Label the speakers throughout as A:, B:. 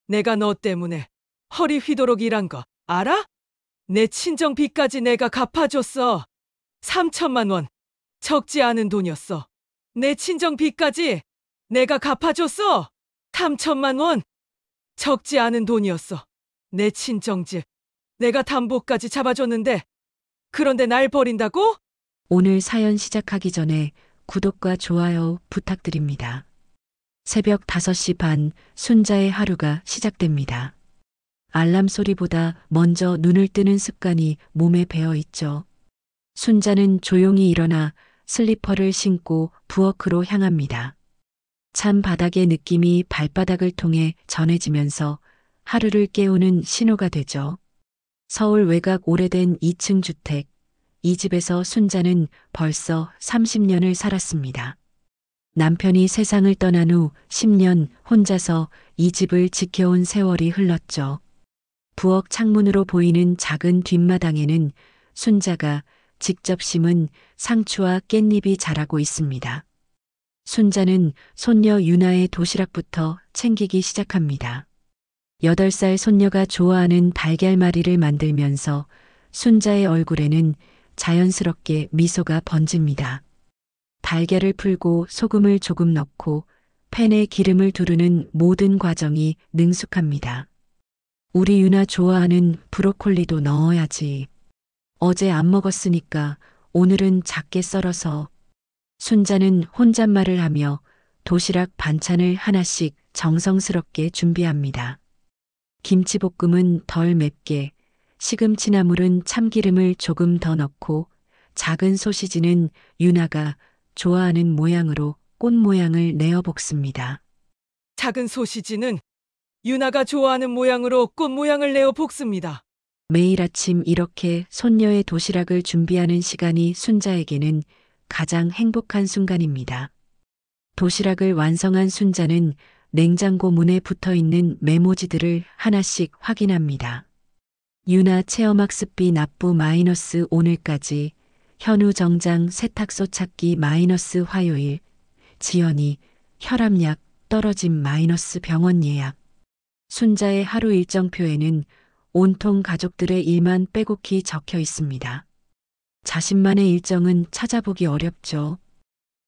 A: 내가 너 때문에 허리 휘도록 일한 거 알아? 내 친정 빚까지 내가 갚아줬어. 3천만 원. 적지 않은 돈이었어. 내 친정 빚까지 내가 갚아줬어. 3천만 원. 적지 않은 돈이었어. 내 친정 집. 내가 담보까지 잡아줬는데 그런데 날 버린다고?
B: 오늘 사연 시작하기 전에 구독과 좋아요 부탁드립니다. 새벽 5시 반 순자의 하루가 시작됩니다. 알람 소리보다 먼저 눈을 뜨는 습관이 몸에 배어 있죠. 순자는 조용히 일어나 슬리퍼를 신고 부엌으로 향합니다. 찬 바닥의 느낌이 발바닥을 통해 전해지면서 하루를 깨우는 신호가 되죠. 서울 외곽 오래된 2층 주택. 이 집에서 순자는 벌써 30년을 살았습니다. 남편이 세상을 떠난 후 10년 혼자서 이 집을 지켜온 세월이 흘렀죠. 부엌 창문으로 보이는 작은 뒷마당에는 순자가 직접 심은 상추와 깻잎이 자라고 있습니다. 순자는 손녀 유나의 도시락부터 챙기기 시작합니다. 8살 손녀가 좋아하는 달걀말이를 만들면서 순자의 얼굴에는 자연스럽게 미소가 번집니다. 달걀을 풀고 소금을 조금 넣고 팬에 기름을 두르는 모든 과정이 능숙합니다. 우리 유나 좋아하는 브로콜리도 넣어야지. 어제 안 먹었으니까 오늘은 작게 썰어서. 순자는 혼잣말을 하며 도시락 반찬을 하나씩 정성스럽게 준비합니다. 김치볶음은 덜 맵게, 시금치나물은 참기름을 조금 더 넣고, 작은 소시지는 유나가 좋아하는 모양으로 꽃 모양을 내어 볶습니다.
A: 작은 소시지는 유나가 좋아하는 모양으로 꽃 모양을 내어 볶습니다.
B: 매일 아침 이렇게 손녀의 도시락을 준비하는 시간이 순자에게는 가장 행복한 순간입니다. 도시락을 완성한 순자는 냉장고 문에 붙어 있는 메모지들을 하나씩 확인합니다. 유나 체험학습비 납부 마이너스 오늘까지, 현우 정장 세탁소 찾기 마이너스 화요일, 지연이 혈압약 떨어짐 마이너스 병원 예약. 순자의 하루 일정표에는 온통 가족들의 일만 빼곡히 적혀 있습니다. 자신만의 일정은 찾아보기 어렵죠.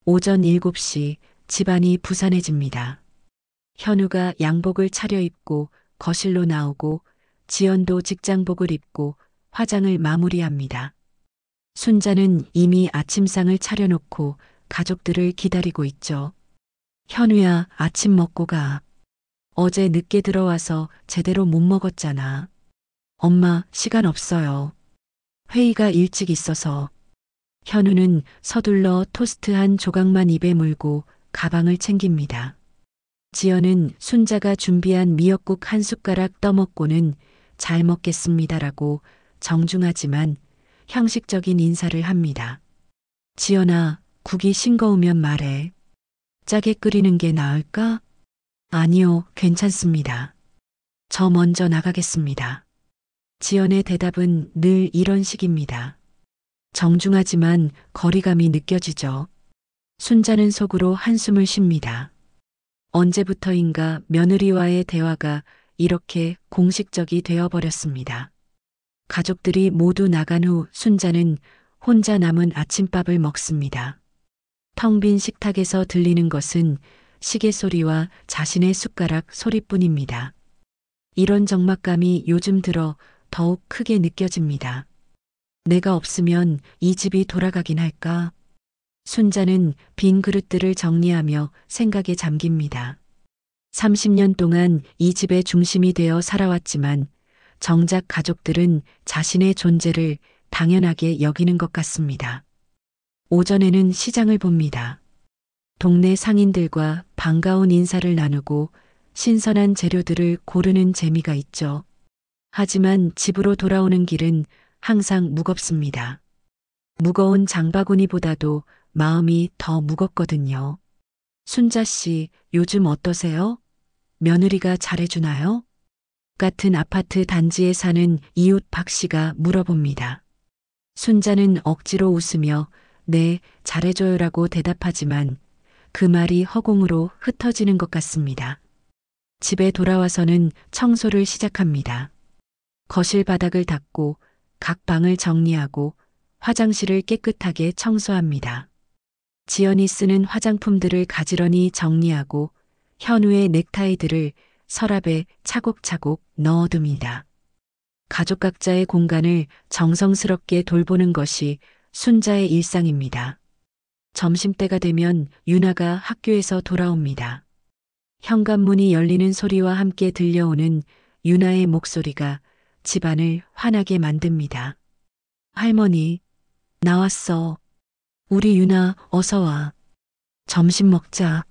B: 오전 7시 집안이 부산해집니다. 현우가 양복을 차려입고 거실로 나오고 지연도 직장복을 입고 화장을 마무리합니다. 순자는 이미 아침상을 차려놓고 가족들을 기다리고 있죠. 현우야, 아침 먹고 가. 어제 늦게 들어와서 제대로 못 먹었잖아. 엄마, 시간 없어요. 회의가 일찍 있어서. 현우는 서둘러 토스트 한 조각만 입에 물고 가방을 챙깁니다. 지연은 순자가 준비한 미역국 한 숟가락 떠먹고는 잘 먹겠습니다라고 정중하지만 형식적인 인사를 합니다. 지연아, 국이 싱거우면 말해. 짜게 끓이는 게 나을까? 아니요, 괜찮습니다. 저 먼저 나가겠습니다. 지연의 대답은 늘 이런 식입니다. 정중하지만 거리감이 느껴지죠. 순자는 속으로 한숨을 쉽니다. 언제부터인가 며느리와의 대화가 이렇게 공식적이 되어버렸습니다. 가족들이 모두 나간 후 순자는 혼자 남은 아침밥을 먹습니다. 텅 빈 식탁에서 들리는 것은 시계 소리와 자신의 숟가락 소리뿐입니다. 이런 적막감이 요즘 들어 더욱 크게 느껴집니다. 내가 없으면 이 집이 돌아가긴 할까? 순자는 빈 그릇들을 정리하며 생각에 잠깁니다. 30년 동안 이 집의 중심이 되어 살아왔지만 정작 가족들은 자신의 존재를 당연하게 여기는 것 같습니다. 오전에는 시장을 봅니다. 동네 상인들과 반가운 인사를 나누고 신선한 재료들을 고르는 재미가 있죠. 하지만 집으로 돌아오는 길은 항상 무겁습니다. 무거운 장바구니보다도 마음이 더 무겁거든요. 순자 씨, 요즘 어떠세요? 며느리가 잘해주나요? 같은 아파트 단지에 사는 이웃 박 씨가 물어봅니다. 순자는 억지로 웃으며 네, 잘해줘요라고 대답하지만 그 말이 허공으로 흩어지는 것 같습니다. 집에 돌아와서는 청소를 시작합니다. 거실 바닥을 닦고 각 방을 정리하고 화장실을 깨끗하게 청소합니다. 지연이 쓰는 화장품들을 가지런히 정리하고 현우의 넥타이들을 서랍에 차곡차곡 넣어둡니다. 가족 각자의 공간을 정성스럽게 돌보는 것이 순자의 일상입니다. 점심때가 되면 유나가 학교에서 돌아옵니다. 현관문이 열리는 소리와 함께 들려오는 유나의 목소리가 집안을 환하게 만듭니다. 할머니, 나왔어. 우리 유나 어서 와. 점심 먹자.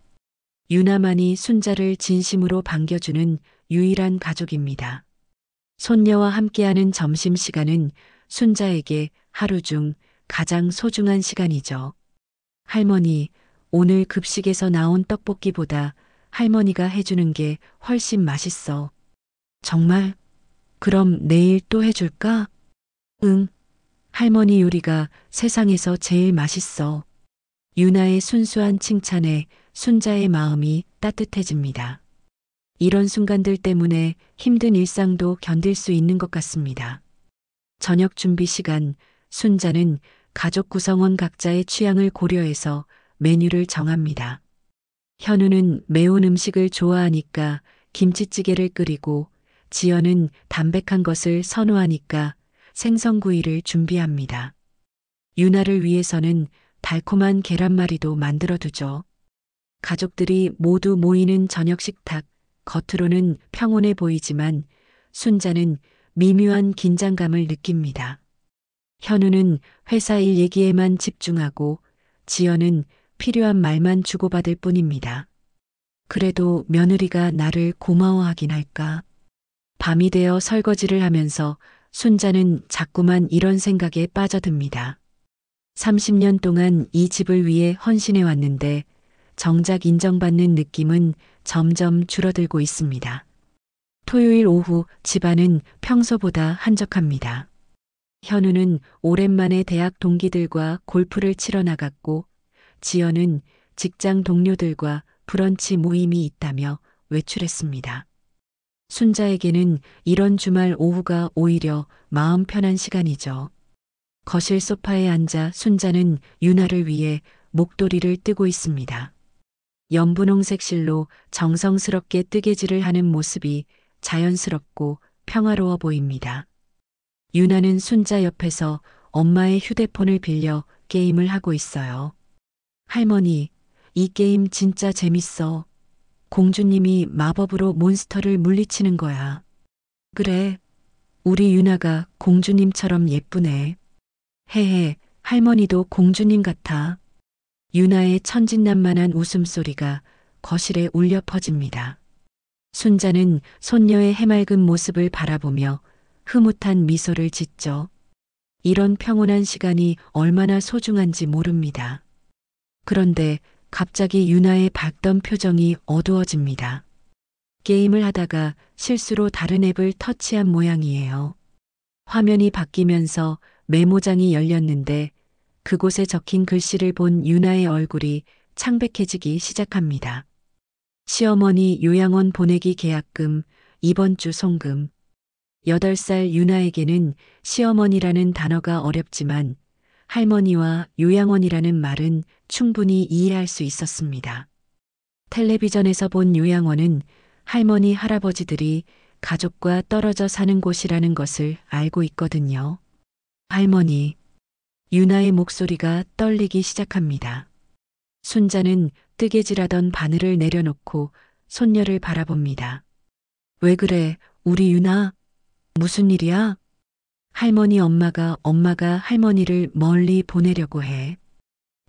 B: 유나만이 순자를 진심으로 반겨주는 유일한 가족입니다. 손녀와 함께하는 점심시간은 순자에게 하루 중 가장 소중한 시간이죠. 할머니, 오늘 급식에서 나온 떡볶이보다 할머니가 해주는 게 훨씬 맛있어. 정말? 그럼 내일 또 해줄까? 응. 할머니 요리가 세상에서 제일 맛있어. 유나의 순수한 칭찬에 순자의 마음이 따뜻해집니다. 이런 순간들 때문에 힘든 일상도 견딜 수 있는 것 같습니다. 저녁 준비 시간, 순자는 가족 구성원 각자의 취향을 고려해서 메뉴를 정합니다. 현우는 매운 음식을 좋아하니까 김치찌개를 끓이고 지연은 담백한 것을 선호하니까 생선구이를 준비합니다. 유나를 위해서는 달콤한 계란말이도 만들어두죠. 가족들이 모두 모이는 저녁 식탁, 겉으로는 평온해 보이지만 순자는 미묘한 긴장감을 느낍니다. 현우는 회사 일 얘기에만 집중하고 지연은 필요한 말만 주고받을 뿐입니다. 그래도 며느리가 나를 고마워하긴 할까? 밤이 되어 설거지를 하면서 순자는 자꾸만 이런 생각에 빠져듭니다. 30년 동안 이 집을 위해 헌신해 왔는데 정작 인정받는 느낌은 점점 줄어들고 있습니다. 토요일 오후 집안은 평소보다 한적합니다. 현우는 오랜만에 대학 동기들과 골프를 치러 나갔고 지연은 직장 동료들과 브런치 모임이 있다며 외출했습니다. 순자에게는 이런 주말 오후가 오히려 마음 편한 시간이죠. 거실 소파에 앉아 순자는 유나를 위해 목도리를 뜨고 있습니다. 연분홍색 실로 정성스럽게 뜨개질을 하는 모습이 자연스럽고 평화로워 보입니다. 유나는 순자 옆에서 엄마의 휴대폰을 빌려 게임을 하고 있어요. 할머니, 이 게임 진짜 재밌어. 공주님이 마법으로 몬스터를 물리치는 거야. 그래, 우리 유나가 공주님처럼 예쁘네. 헤헤, 할머니도 공주님 같아. 유나의 천진난만한 웃음소리가 거실에 울려 퍼집니다. 순자는 손녀의 해맑은 모습을 바라보며 흐뭇한 미소를 짓죠. 이런 평온한 시간이 얼마나 소중한지 모릅니다. 그런데 갑자기 유나의 밝던 표정이 어두워집니다. 게임을 하다가 실수로 다른 앱을 터치한 모양이에요. 화면이 바뀌면서 메모장이 열렸는데 그곳에 적힌 글씨를 본 유나의 얼굴이 창백해지기 시작합니다. 시어머니 요양원 보내기 계약금, 이번 주 송금. 8살 유나에게는 시어머니라는 단어가 어렵지만 할머니와 요양원이라는 말은 충분히 이해할 수 있었습니다. 텔레비전에서 본 요양원은 할머니, 할아버지들이 가족과 떨어져 사는 곳이라는 것을 알고 있거든요. 할머니, 유나의 목소리가 떨리기 시작합니다. 순자는 뜨개질하던 바늘을 내려놓고 손녀를 바라봅니다. 왜 그래, 우리 유나? 무슨 일이야? 할머니 엄마가 할머니를 멀리 보내려고 해.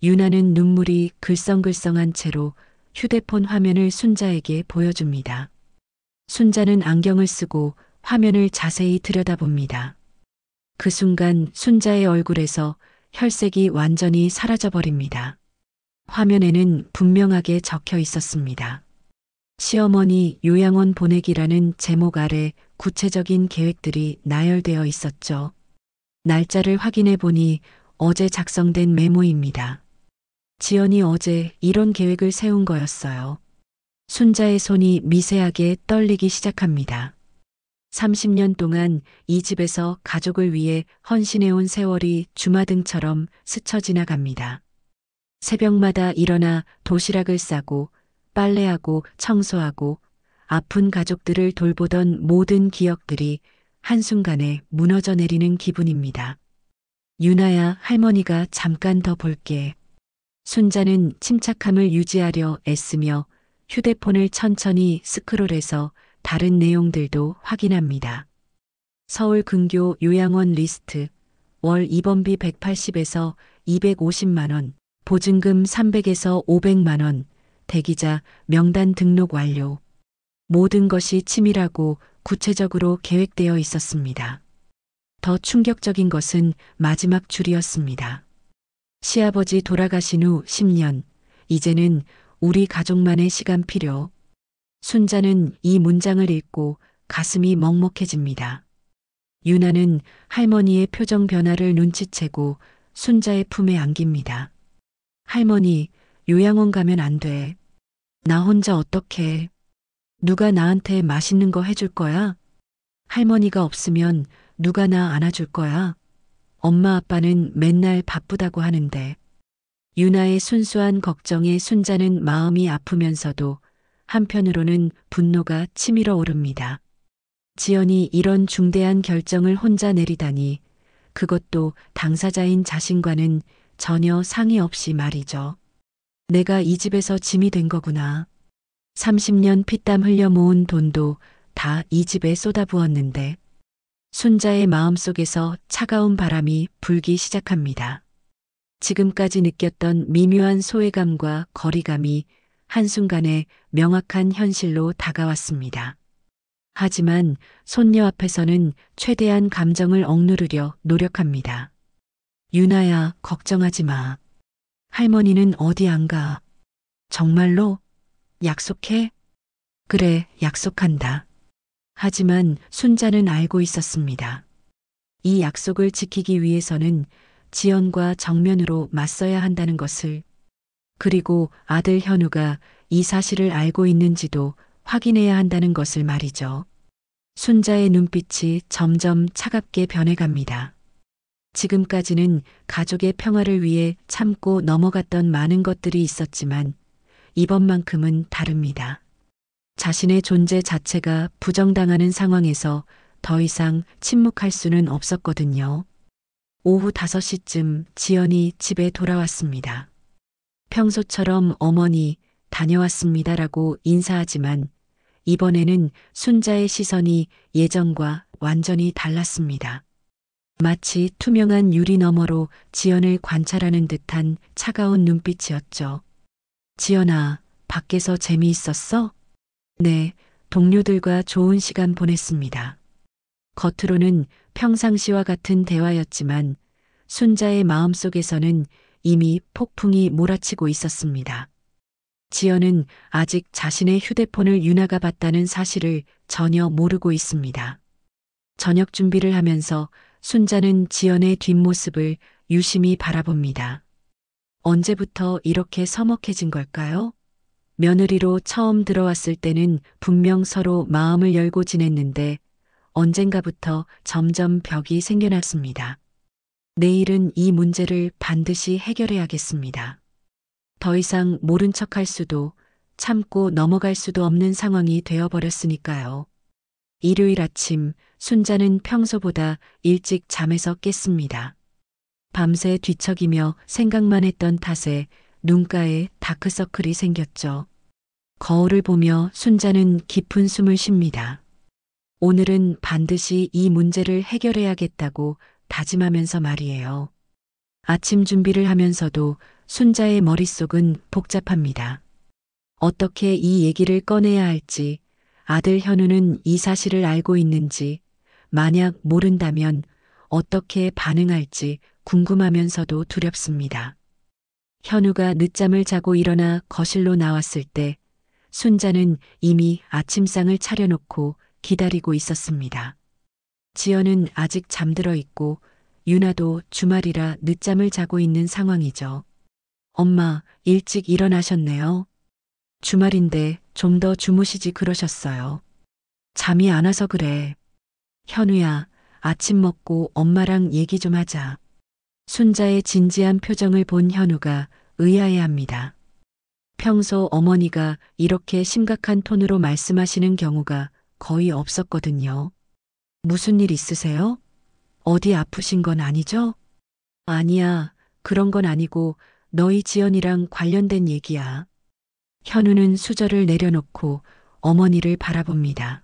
B: 유나는 눈물이 글썽글썽한 채로 휴대폰 화면을 순자에게 보여줍니다. 순자는 안경을 쓰고 화면을 자세히 들여다봅니다. 그 순간 순자의 얼굴에서 혈색이 완전히 사라져버립니다. 화면에는 분명하게 적혀 있었습니다. 시어머니 요양원 보내기라는 제목 아래 구체적인 계획들이 나열되어 있었죠. 날짜를 확인해 보니 어제 작성된 메모입니다. 지연이 어제 이런 계획을 세운 거였어요. 순자의 손이 미세하게 떨리기 시작합니다. 30년 동안 이 집에서 가족을 위해 헌신해온 세월이 주마등처럼 스쳐 지나갑니다. 새벽마다 일어나 도시락을 싸고 빨래하고 청소하고 아픈 가족들을 돌보던 모든 기억들이 한순간에 무너져 내리는 기분입니다. 유나야, 할머니가 잠깐 더 볼게. 순자는 침착함을 유지하려 애쓰며 휴대폰을 천천히 스크롤해서 다른 내용들도 확인합니다. 서울 근교 요양원 리스트, 월 입원비 180에서 250만 원, 보증금 300에서 500만 원, 대기자 명단 등록 완료. 모든 것이 치밀하고 구체적으로 계획되어 있었습니다. 더 충격적인 것은 마지막 줄이었습니다. 시아버지 돌아가신 후 10년, 이제는 우리 가족만의 시간 필요. 순자는 이 문장을 읽고 가슴이 먹먹해집니다. 유나는 할머니의 표정 변화를 눈치채고 순자의 품에 안깁니다. 할머니, 요양원 가면 안 돼. 나 혼자 어떡해. 누가 나한테 맛있는 거 해줄 거야? 할머니가 없으면 누가 나 안아줄 거야? 엄마 아빠는 맨날 바쁘다고 하는데. 유나의 순수한 걱정에 순자는 마음이 아프면서도 한편으로는 분노가 치밀어 오릅니다. 지연이 이런 중대한 결정을 혼자 내리다니, 그것도 당사자인 자신과는 전혀 상의 없이 말이죠. 내가 이 집에서 짐이 된 거구나. 30년 피땀 흘려 모은 돈도 다 이 집에 쏟아부었는데. 순자의 마음속에서 차가운 바람이 불기 시작합니다. 지금까지 느꼈던 미묘한 소외감과 거리감이 한순간에 명확한 현실로 다가왔습니다. 하지만 손녀 앞에서는 최대한 감정을 억누르려 노력합니다. 유나야, 걱정하지 마. 할머니는 어디 안 가. 정말로? 약속해? 그래, 약속한다. 하지만 순자는 알고 있었습니다. 이 약속을 지키기 위해서는 지연과 정면으로 맞서야 한다는 것을, 그리고 아들 현우가 이 사실을 알고 있는지도 확인해야 한다는 것을 말이죠. 순자의 눈빛이 점점 차갑게 변해갑니다. 지금까지는 가족의 평화를 위해 참고 넘어갔던 많은 것들이 있었지만 이번만큼은 다릅니다. 자신의 존재 자체가 부정당하는 상황에서 더 이상 침묵할 수는 없었거든요. 오후 5시쯤 지연이 집에 돌아왔습니다. 평소처럼 어머니, 다녀왔습니다라고 인사하지만 이번에는 순자의 시선이 예전과 완전히 달랐습니다. 마치 투명한 유리 너머로 지연을 관찰하는 듯한 차가운 눈빛이었죠. 지연아, 밖에서 재미있었어? 네, 동료들과 좋은 시간 보냈습니다. 겉으로는 평상시와 같은 대화였지만 순자의 마음속에서는 이미 폭풍이 몰아치고 있었습니다. 지연은 아직 자신의 휴대폰을 유나가 봤다는 사실을 전혀 모르고 있습니다. 저녁 준비를 하면서 순자는 지연의 뒷모습을 유심히 바라봅니다. 언제부터 이렇게 서먹해진 걸까요? 며느리로 처음 들어왔을 때는 분명 서로 마음을 열고 지냈는데 언젠가부터 점점 벽이 생겨났습니다. 내일은 이 문제를 반드시 해결해야겠습니다. 더 이상 모른 척할 수도 참고 넘어갈 수도 없는 상황이 되어버렸으니까요. 일요일 아침 순자는 평소보다 일찍 잠에서 깼습니다. 밤새 뒤척이며 생각만 했던 탓에 눈가에 다크서클이 생겼죠. 거울을 보며 순자는 깊은 숨을 쉽니다. 오늘은 반드시 이 문제를 해결해야겠다고 다짐하면서 말이에요. 아침 준비를 하면서도 순자의 머릿속은 복잡합니다. 어떻게 이 얘기를 꺼내야 할지, 아들 현우는 이 사실을 알고 있는지, 만약 모른다면 어떻게 반응할지 궁금하면서도 두렵습니다. 현우가 늦잠을 자고 일어나 거실로 나왔을 때 순자는 이미 아침상을 차려놓고 기다리고 있었습니다. 지연은 아직 잠들어 있고 유나도 주말이라 늦잠을 자고 있는 상황이죠. 엄마, 일찍 일어나셨네요. 주말인데 좀 더 주무시지 그러셨어요. 잠이 안 와서 그래. 현우야, 아침 먹고 엄마랑 얘기 좀 하자. 순자의 진지한 표정을 본 현우가 의아해합니다. 평소 어머니가 이렇게 심각한 톤으로 말씀하시는 경우가 거의 없었거든요. 무슨 일 있으세요? 어디 아프신 건 아니죠? 아니야, 그런 건 아니고 너희 지연이랑 관련된 얘기야. 현우는 수저를 내려놓고 어머니를 바라봅니다.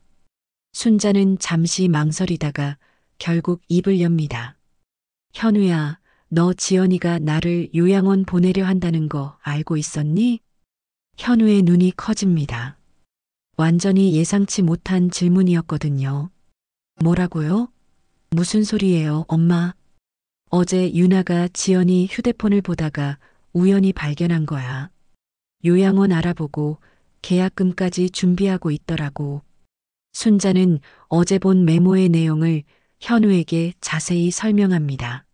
B: 순자는 잠시 망설이다가 결국 입을 엽니다. 현우야, 너 지연이가 나를 요양원 보내려 한다는 거 알고 있었니? 현우의 눈이 커집니다. 완전히 예상치 못한 질문이었거든요. 뭐라고요? 무슨 소리예요, 엄마? 어제 유나가 지연이 휴대폰을 보다가 우연히 발견한 거야. 요양원 알아보고 계약금까지 준비하고 있더라고. 순자는 어제 본 메모의 내용을 현우에게 자세히 설명합니다.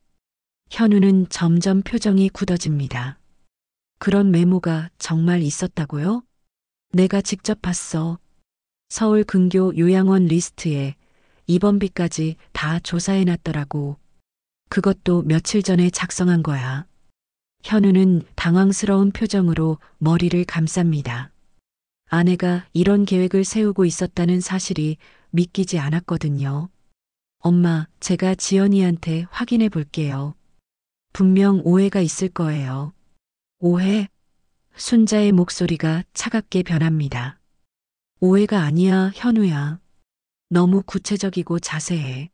B: 현우는 점점 표정이 굳어집니다. 그런 메모가 정말 있었다고요? 내가 직접 봤어. 서울 근교 요양원 리스트에 입원비까지 다 조사해놨더라고. 그것도 며칠 전에 작성한 거야. 현우는 당황스러운 표정으로 머리를 감쌉니다. 아내가 이런 계획을 세우고 있었다는 사실이 믿기지 않았거든요. 엄마, 제가 지연이한테 확인해 볼게요. 분명 오해가 있을 거예요. 오해? 순자의 목소리가 차갑게 변합니다. 오해가 아니야, 현우야. 너무 구체적이고 자세해.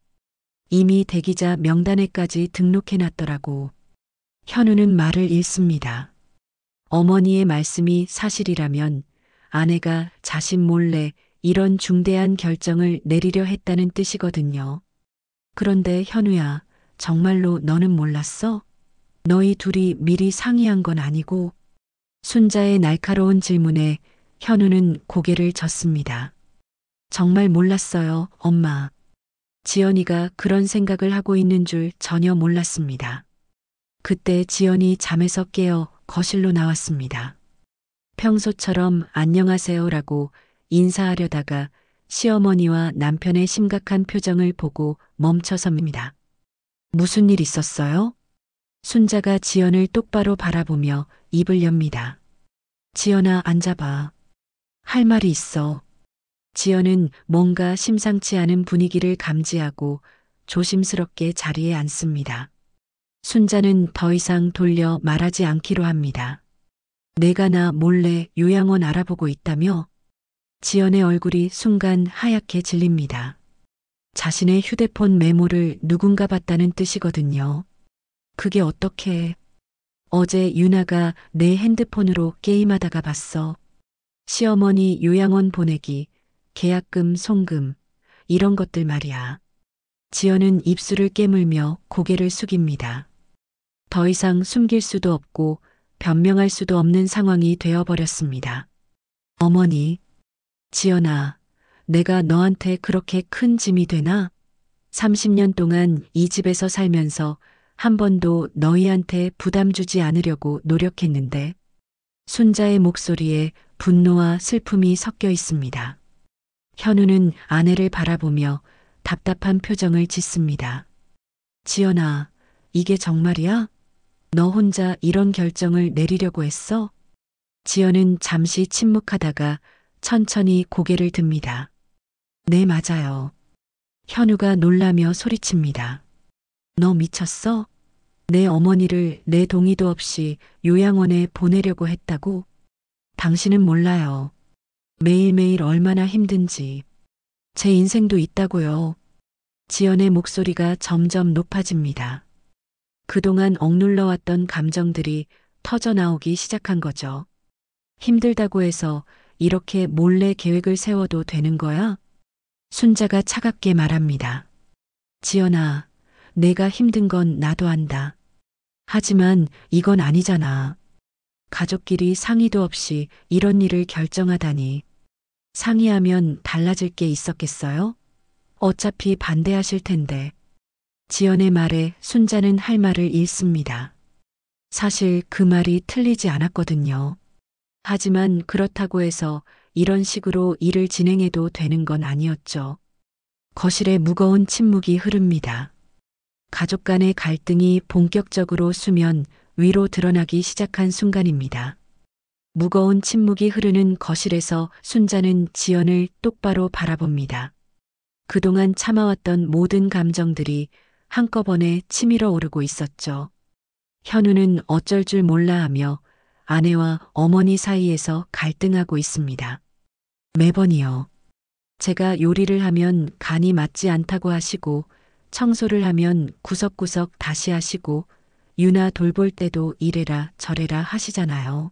B: 이미 대기자 명단에까지 등록해놨더라고. 현우는 말을 잃습니다. 어머니의 말씀이 사실이라면 아내가 자신 몰래 이런 중대한 결정을 내리려 했다는 뜻이거든요. 그런데 현우야, 정말로 너는 몰랐어? 너희 둘이 미리 상의한 건 아니고? 순자의 날카로운 질문에 현우는 고개를 젓습니다. 정말 몰랐어요, 엄마. 지연이가 그런 생각을 하고 있는 줄 전혀 몰랐습니다. 그때 지연이 잠에서 깨어 거실로 나왔습니다. 평소처럼 안녕하세요라고 인사하려다가 시어머니와 남편의 심각한 표정을 보고 멈춰섭니다. 무슨 일 있었어요? 순자가 지연을 똑바로 바라보며 입을 엽니다. 지연아, 앉아봐. 할 말이 있어. 지연은 뭔가 심상치 않은 분위기를 감지하고 조심스럽게 자리에 앉습니다. 순자는 더 이상 돌려 말하지 않기로 합니다. 내가 나 몰래 요양원 알아보고 있다며? 지연의 얼굴이 순간 하얗게 질립니다. 자신의 휴대폰 메모를 누군가 봤다는 뜻이거든요. 그게 어떻게? 어제 유나가 내 핸드폰으로 게임하다가 봤어. 시어머니 요양원 보내기, 계약금 송금, 이런 것들 말이야. 지연은 입술을 깨물며 고개를 숙입니다. 더 이상 숨길 수도 없고 변명할 수도 없는 상황이 되어버렸습니다. 어머니, 지연아, 내가 너한테 그렇게 큰 짐이 되나? 30년 동안 이 집에서 살면서 한 번도 너희한테 부담 주지 않으려고 노력했는데, 순자의 목소리에 분노와 슬픔이 섞여 있습니다. 현우는 아내를 바라보며 답답한 표정을 짓습니다. 지연아, 이게 정말이야? 너 혼자 이런 결정을 내리려고 했어? 지연은 잠시 침묵하다가 천천히 고개를 듭니다. 네, 맞아요. 현우가 놀라며 소리칩니다. 너 미쳤어? 내 어머니를 내 동의도 없이 요양원에 보내려고 했다고? 당신은 몰라요. 매일매일 얼마나 힘든지. 제 인생도 있다고요. 지연의 목소리가 점점 높아집니다. 그동안 억눌러왔던 감정들이 터져나오기 시작한 거죠. 힘들다고 해서 이렇게 몰래 계획을 세워도 되는 거야? 순자가 차갑게 말합니다. 지연아, 내가 힘든 건 나도 안다. 하지만 이건 아니잖아. 가족끼리 상의도 없이 이런 일을 결정하다니. 상의하면 달라질 게 있었겠어요? 어차피 반대하실 텐데. 지연의 말에 순자는 할 말을 잃습니다. 사실 그 말이 틀리지 않았거든요. 하지만 그렇다고 해서 이런 식으로 일을 진행해도 되는 건 아니었죠. 거실에 무거운 침묵이 흐릅니다. 가족 간의 갈등이 본격적으로 수면 위로 드러나기 시작한 순간입니다. 무거운 침묵이 흐르는 거실에서 순자는 지연을 똑바로 바라봅니다. 그동안 참아왔던 모든 감정들이 한꺼번에 치밀어 오르고 있었죠. 현우는 어쩔 줄 몰라 하며 아내와 어머니 사이에서 갈등하고 있습니다. 매번이요. 제가 요리를 하면 간이 맞지 않다고 하시고 청소를 하면 구석구석 다시 하시고 유나 돌볼 때도 이래라 저래라 하시잖아요.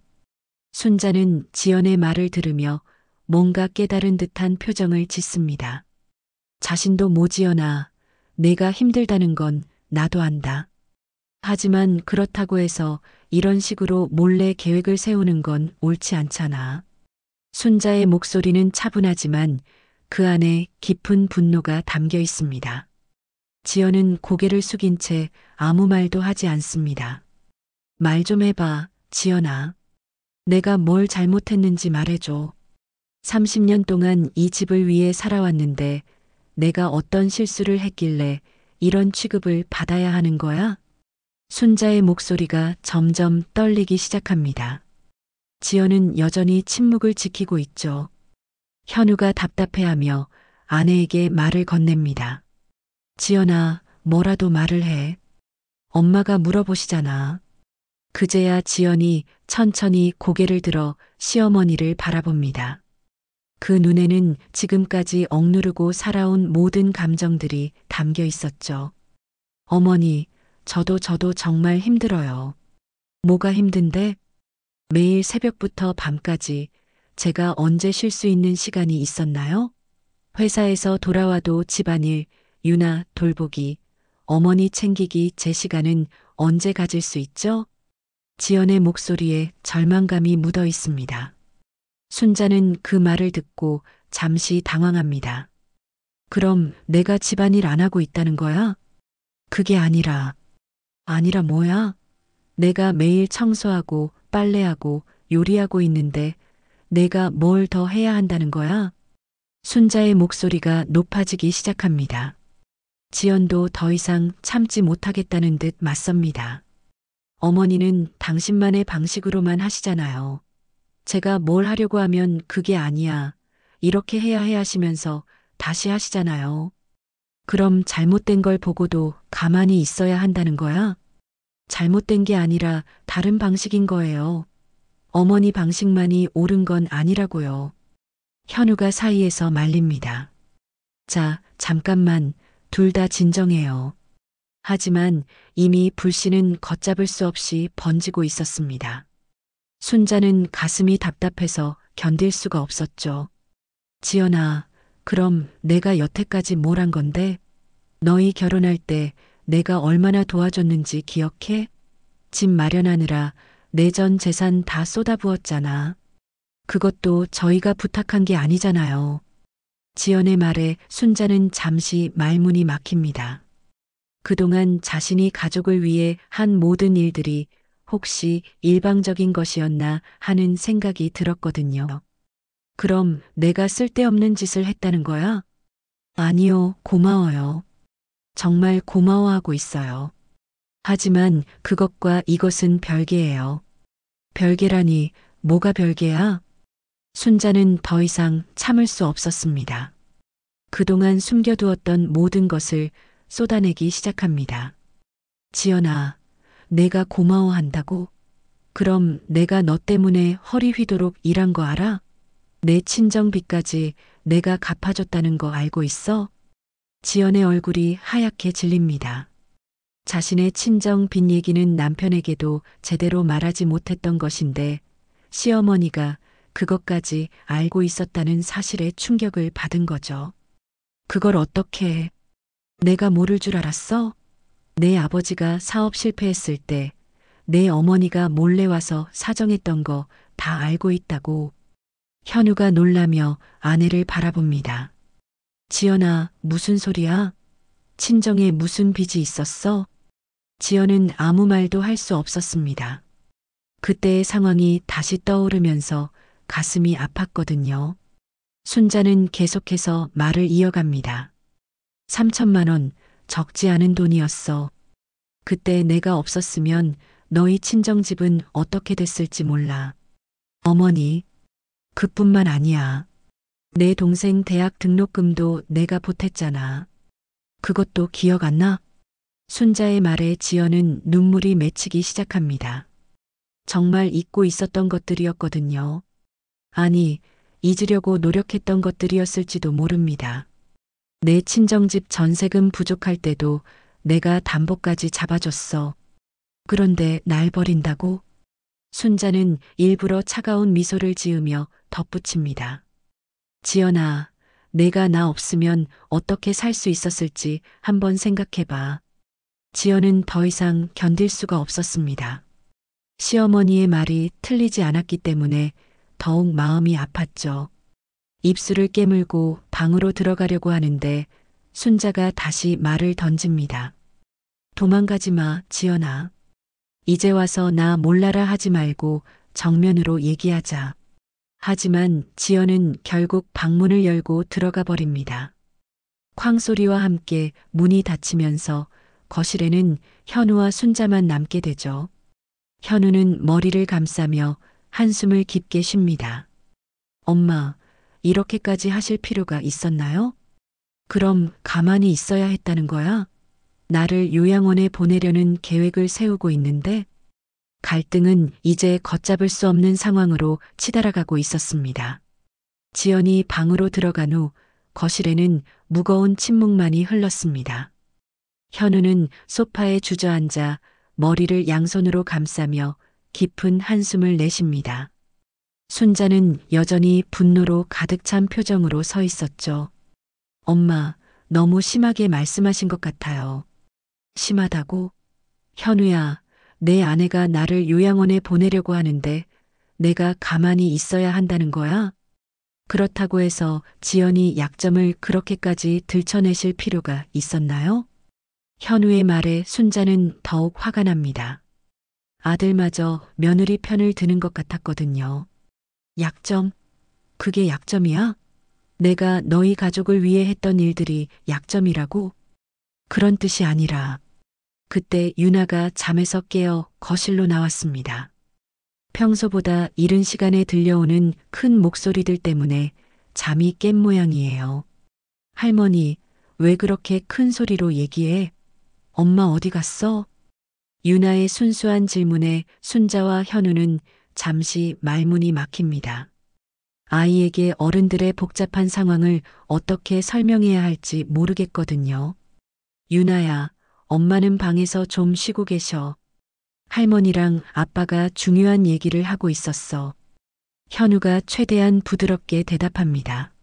B: 순자는 지연의 말을 들으며 뭔가 깨달은 듯한 표정을 짓습니다. 자신도 모지연아, 내가 힘들다는 건 나도 안다. 하지만 그렇다고 해서 이런 식으로 몰래 계획을 세우는 건 옳지 않잖아. 순자의 목소리는 차분하지만 그 안에 깊은 분노가 담겨 있습니다. 지연은 고개를 숙인 채 아무 말도 하지 않습니다. 말 좀 해봐, 지연아. 내가 뭘 잘못했는지 말해줘. 30년 동안 이 집을 위해 살아왔는데 내가 어떤 실수를 했길래 이런 취급을 받아야 하는 거야? 순자의 목소리가 점점 떨리기 시작합니다. 지연은 여전히 침묵을 지키고 있죠. 현우가 답답해하며 아내에게 말을 건넵니다. 지연아, 뭐라도 말을 해. 엄마가 물어보시잖아. 그제야 지연이 천천히 고개를 들어 시어머니를 바라봅니다. 그 눈에는 지금까지 억누르고 살아온 모든 감정들이 담겨 있었죠. 어머니, 저도 정말 힘들어요. 뭐가 힘든데? 매일 새벽부터 밤까지 제가 언제 쉴 수 있는 시간이 있었나요? 회사에서 돌아와도 집안일, 유나 돌보기, 어머니 챙기기 제 시간은 언제 가질 수 있죠? 지연의 목소리에 절망감이 묻어 있습니다. 순자는 그 말을 듣고 잠시 당황합니다. 그럼 내가 집안일 안 하고 있다는 거야? 그게 아니라 뭐야? 내가 매일 청소하고 빨래하고 요리하고 있는데 내가 뭘 더 해야 한다는 거야? 순자의 목소리가 높아지기 시작합니다. 지연도 더 이상 참지 못하겠다는 듯 맞섭니다. 어머니는 당신만의 방식으로만 하시잖아요. 제가 뭘 하려고 하면 그게 아니야. 이렇게 해야 해 하시면서 다시 하시잖아요. 그럼 잘못된 걸 보고도 가만히 있어야 한다는 거야? 잘못된 게 아니라 다른 방식인 거예요. 어머니 방식만이 옳은 건 아니라고요. 현우가 사이에서 말립니다. 자, 잠깐만, 둘 다 진정해요. 하지만 이미 불씨는 걷잡을 수 없이 번지고 있었습니다. 순자는 가슴이 답답해서 견딜 수가 없었죠. 지연아, 그럼 내가 여태까지 뭘 한 건데? 너희 결혼할 때 내가 얼마나 도와줬는지 기억해? 집 마련하느라 내 전 재산 다 쏟아부었잖아. 그것도 저희가 부탁한 게 아니잖아요. 지연의 말에 순자는 잠시 말문이 막힙니다. 그동안 자신이 가족을 위해 한 모든 일들이 혹시 일방적인 것이었나 하는 생각이 들었거든요. 그럼 내가 쓸데없는 짓을 했다는 거야? 아니요, 고마워요. 정말 고마워하고 있어요. 하지만 그것과 이것은 별개예요. 별개라니 뭐가 별개야? 순자는 더 이상 참을 수 없었습니다. 그동안 숨겨두었던 모든 것을 쏟아내기 시작합니다. 지연아, 내가 고마워한다고? 그럼 내가 너 때문에 허리 휘도록 일한 거 알아? 내 친정 빚까지 내가 갚아줬다는 거 알고 있어? 지연의 얼굴이 하얗게 질립니다. 자신의 친정 빚 얘기는 남편에게도 제대로 말하지 못했던 것인데 시어머니가 그것까지 알고 있었다는 사실에 충격을 받은 거죠. 그걸 어떻게 해? 내가 모를 줄 알았어? 내 아버지가 사업 실패했을 때 내 어머니가 몰래 와서 사정했던 거 다 알고 있다고. 현우가 놀라며 아내를 바라봅니다. 지연아, 무슨 소리야? 친정에 무슨 빚이 있었어? 지연은 아무 말도 할 수 없었습니다. 그때의 상황이 다시 떠오르면서 가슴이 아팠거든요. 순자는 계속해서 말을 이어갑니다. 3천만 원, 적지 않은 돈이었어. 그때 내가 없었으면 너희 친정집은 어떻게 됐을지 몰라. 어머니, 그뿐만 아니야. 내 동생 대학 등록금도 내가 보탰잖아. 그것도 기억 안 나? 순자의 말에 지연은 눈물이 맺히기 시작합니다. 정말 잊고 있었던 것들이었거든요. 아니, 잊으려고 노력했던 것들이었을지도 모릅니다. 내 친정집 전세금 부족할 때도 내가 담보까지 잡아줬어. 그런데 날 버린다고? 순자는 일부러 차가운 미소를 지으며 덧붙입니다. 지연아, 내가 나 없으면 어떻게 살 수 있었을지 한번 생각해봐. 지연은 더 이상 견딜 수가 없었습니다. 시어머니의 말이 틀리지 않았기 때문에 더욱 마음이 아팠죠. 입술을 깨물고 방으로 들어가려고 하는데 순자가 다시 말을 던집니다. 도망가지 마, 지연아. 이제 와서 나 몰라라 하지 말고 정면으로 얘기하자. 하지만 지연은 결국 방문을 열고 들어가 버립니다. 쾅 소리와 함께 문이 닫히면서 거실에는 현우와 순자만 남게 되죠. 현우는 머리를 감싸며 한숨을 깊게 쉽니다. 엄마, 이렇게까지 하실 필요가 있었나요? 그럼 가만히 있어야 했다는 거야? 나를 요양원에 보내려는 계획을 세우고 있는데 갈등은 이제 걷잡을 수 없는 상황으로 치달아가고 있었습니다. 지연이 방으로 들어간 후 거실에는 무거운 침묵만이 흘렀습니다. 현우는 소파에 주저앉아 머리를 양손으로 감싸며 깊은 한숨을 내쉽니다. 순자는 여전히 분노로 가득 찬 표정으로 서 있었죠. 엄마, 너무 심하게 말씀하신 것 같아요. 심하다고? 현우야, 내 아내가 나를 요양원에 보내려고 하는데 내가 가만히 있어야 한다는 거야? 그렇다고 해서 지연이 약점을 그렇게까지 들춰내실 필요가 있었나요? 현우의 말에 순자는 더욱 화가 납니다. 아들마저 며느리 편을 드는 것 같았거든요. 약점? 그게 약점이야? 내가 너희 가족을 위해 했던 일들이 약점이라고? 그런 뜻이 아니라 그때 유나가 잠에서 깨어 거실로 나왔습니다. 평소보다 이른 시간에 들려오는 큰 목소리들 때문에 잠이 깬 모양이에요. 할머니, 왜 그렇게 큰 소리로 얘기해? 엄마 어디 갔어? 유나의 순수한 질문에 순자와 현우는 잠시 말문이 막힙니다. 아이에게 어른들의 복잡한 상황을 어떻게 설명해야 할지 모르겠거든요. 유나야, 엄마는 방에서 좀 쉬고 계셔. 할머니랑 아빠가 중요한 얘기를 하고 있었어. 현우가 최대한 부드럽게 대답합니다.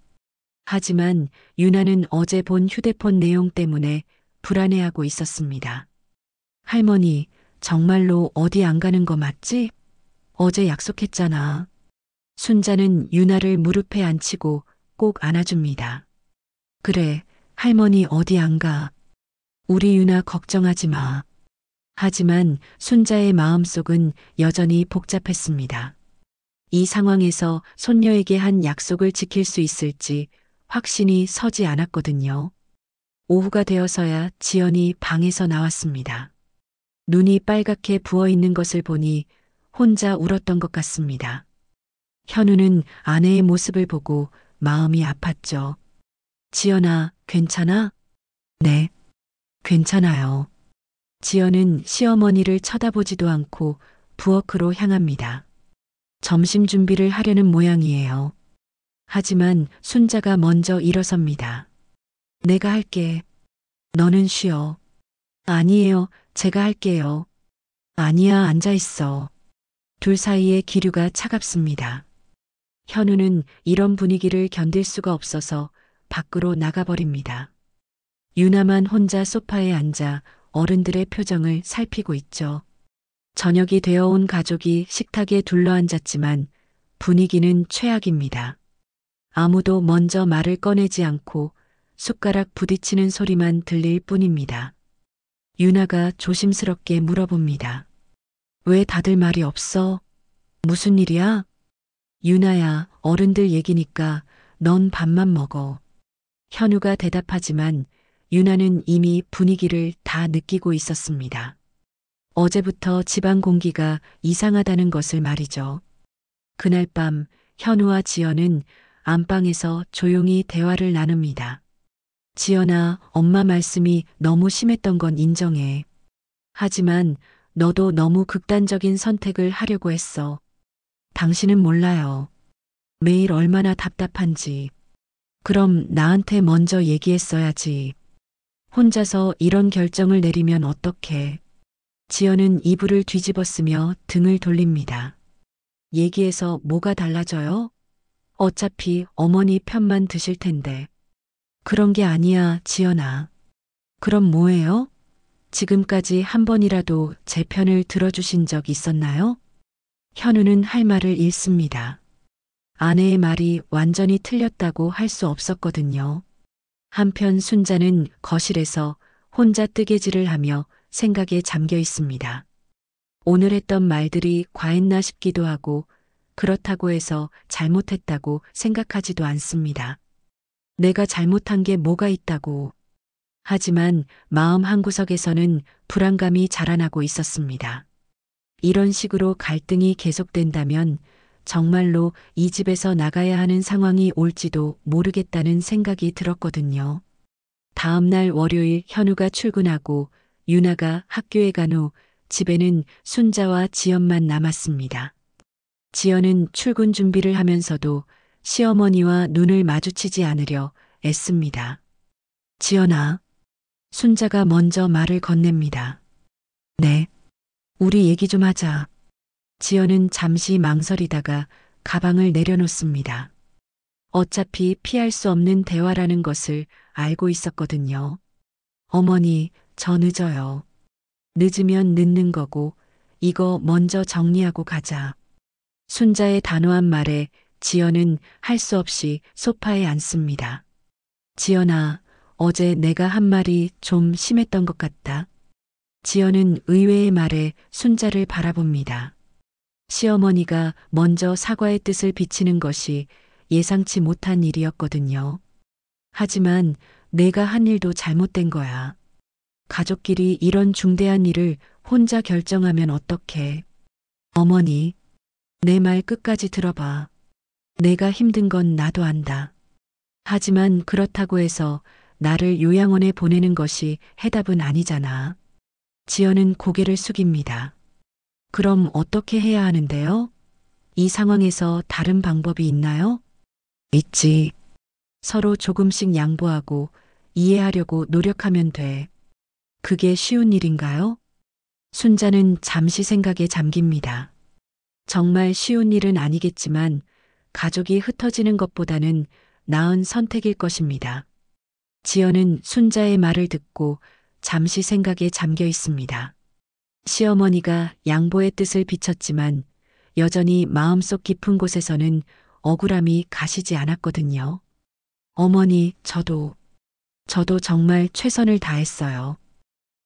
B: 하지만 유나는 어제 본 휴대폰 내용 때문에 불안해하고 있었습니다. 할머니, 정말로 어디 안 가는 거 맞지? 어제 약속했잖아. 순자는 유나를 무릎에 앉히고 꼭 안아줍니다. 그래, 할머니 어디 안 가. 우리 유나 걱정하지 마. 하지만 순자의 마음속은 여전히 복잡했습니다. 이 상황에서 손녀에게 한 약속을 지킬 수 있을지 확신이 서지 않았거든요. 오후가 되어서야 지연이 방에서 나왔습니다. 눈이 빨갛게 부어 있는 것을 보니 혼자 울었던 것 같습니다. 현우는 아내의 모습을 보고 마음이 아팠죠. 지연아, 괜찮아? 네, 괜찮아요. 지연은 시어머니를 쳐다보지도 않고 부엌으로 향합니다. 점심 준비를 하려는 모양이에요. 하지만 순자가 먼저 일어섭니다. 내가 할게. 너는 쉬어. 아니에요, 제가 할게요. 아니야, 앉아 있어. 둘 사이의 기류가 차갑습니다. 현우는 이런 분위기를 견딜 수가 없어서 밖으로 나가버립니다. 유나만 혼자 소파에 앉아 어른들의 표정을 살피고 있죠. 저녁이 되어온 가족이 식탁에 둘러앉았지만 분위기는 최악입니다. 아무도 먼저 말을 꺼내지 않고 숟가락 부딪히는 소리만 들릴 뿐입니다. 유나가 조심스럽게 물어봅니다. 왜 다들 말이 없어? 무슨 일이야? 유나야, 어른들 얘기니까 넌 밥만 먹어. 현우가 대답하지만 유나는 이미 분위기를 다 느끼고 있었습니다. 어제부터 집안 공기가 이상하다는 것을 말이죠. 그날 밤 현우와 지연은 안방에서 조용히 대화를 나눕니다. 지연아, 엄마 말씀이 너무 심했던 건 인정해. 하지만 너도 너무 극단적인 선택을 하려고 했어. 당신은 몰라요. 매일 얼마나 답답한지. 그럼 나한테 먼저 얘기했어야지. 혼자서 이런 결정을 내리면 어떡해. 지연은 이불을 뒤집어쓰며 등을 돌립니다. 얘기해서 뭐가 달라져요? 어차피 어머니 편만 드실 텐데. 그런 게 아니야, 지연아. 그럼 뭐예요? 지금까지 한 번이라도 제 편을 들어주신 적 있었나요? 현우는 할 말을 잃습니다. 아내의 말이 완전히 틀렸다고 할 수 없었거든요. 한편 순자는 거실에서 혼자 뜨개질을 하며 생각에 잠겨 있습니다. 오늘 했던 말들이 과했나 싶기도 하고 그렇다고 해서 잘못했다고 생각하지도 않습니다. 내가 잘못한 게 뭐가 있다고. 하지만 마음 한구석에서는 불안감이 자라나고 있었습니다. 이런 식으로 갈등이 계속된다면 정말로 이 집에서 나가야 하는 상황이 올지도 모르겠다는 생각이 들었거든요. 다음 날 월요일 현우가 출근하고 유나가 학교에 간 후 집에는 순자와 지연만 남았습니다. 지연은 출근 준비를 하면서도 시어머니와 눈을 마주치지 않으려 애씁니다. 지연아, 순자가 먼저 말을 건넵니다. 네, 우리 얘기 좀 하자. 지연은 잠시 망설이다가 가방을 내려놓습니다. 어차피 피할 수 없는 대화라는 것을 알고 있었거든요. 어머니, 저 늦어요. 늦으면 늦는 거고 이거 먼저 정리하고 가자. 순자의 단호한 말에 지연은 할 수 없이 소파에 앉습니다. 지연아, 어제 내가 한 말이 좀 심했던 것 같다. 지연은 의외의 말에 순자를 바라봅니다. 시어머니가 먼저 사과의 뜻을 비치는 것이 예상치 못한 일이었거든요. 하지만 내가 한 일도 잘못된 거야. 가족끼리 이런 중대한 일을 혼자 결정하면 어떡해. 어머니, 내 말 끝까지 들어봐. 내가 힘든 건 나도 안다. 하지만 그렇다고 해서 나를 요양원에 보내는 것이 해답은 아니잖아. 지연은 고개를 숙입니다. 그럼 어떻게 해야 하는데요? 이 상황에서 다른 방법이 있나요? 있지. 서로 조금씩 양보하고 이해하려고 노력하면 돼. 그게 쉬운 일인가요? 순자는 잠시 생각에 잠깁니다. 정말 쉬운 일은 아니겠지만 가족이 흩어지는 것보다는 나은 선택일 것입니다. 지연은 순자의 말을 듣고 잠시 생각에 잠겨 있습니다. 시어머니가 양보의 뜻을 비쳤지만 여전히 마음속 깊은 곳에서는 억울함이 가시지 않았거든요. 어머니, 저도 정말 최선을 다했어요.